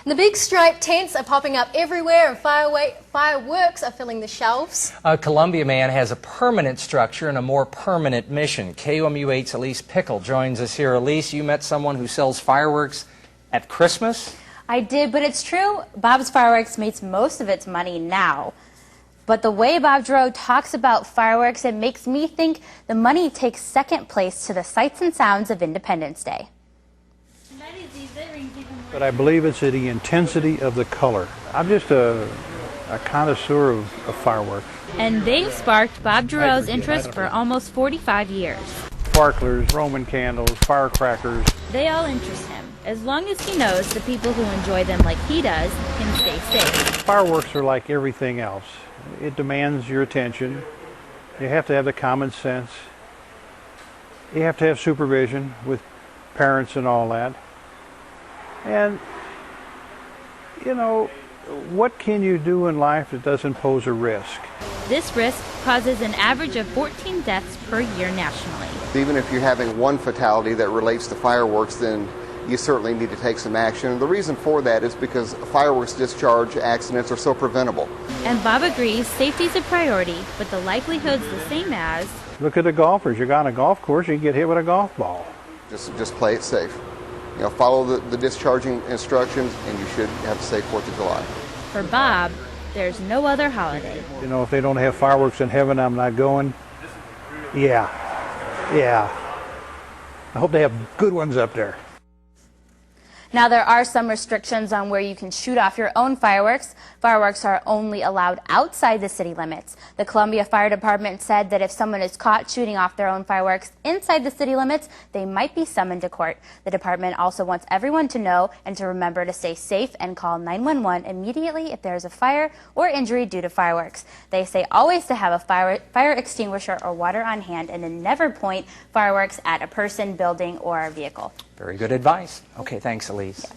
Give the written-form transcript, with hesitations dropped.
The big striped tents are popping up everywhere and fireworks are filling the shelves. Columbia Man has a permanent structure and a more permanent mission. KOMU 8's Elyse Pickle joins us here. Elyse, you met someone who sells fireworks at Christmas? I did, but it's true. Bob's Fireworks makes most of its money now. But the way Bob GERAU talks about fireworks, it makes me think the money takes second place to the sights and sounds of Independence Day. But I believe it's the intensity of the color. I'm just a connoisseur of fireworks. And they've sparked Bob GERAU's interest for almost 45 years. Sparklers, Roman candles, firecrackers. They all interest him, as long as he knows the people who enjoy them like he does can stay safe. Fireworks are like everything else. It demands your attention. You have to have the common sense. You have to have supervision with parents and all that. And, you know, what can you do in life that doesn't pose a risk? This risk causes an average of 14 deaths per year nationally. Even if you're having one fatality that relates to fireworks, then you certainly need to take some action. And the reason for that is because fireworks discharge accidents are so preventable. And Bob agrees safety's a priority, but the likelihood's the same as... Look at the golfers. You're on a golf course, you can get hit with a golf ball. Just play it safe. You know, follow the discharging instructions, and you should have a safe 4th of July. For Bob, there's no other holiday. You know, if they don't have fireworks in heaven, I'm not going. Yeah. I hope they have good ones up there. Now, there are some restrictions on where you can shoot off your own fireworks. Fireworks are only allowed outside the city limits. The Columbia Fire Department said that if someone is caught shooting off their own fireworks inside the city limits, they might be summoned to court. The department also wants everyone to know and to remember to stay safe and call 911 immediately if there is a fire or injury due to fireworks. They say always to have a fire extinguisher or water on hand and to never point fireworks at a person, building, or a vehicle. Very good advice. Okay, thanks, Elyse. Yeah.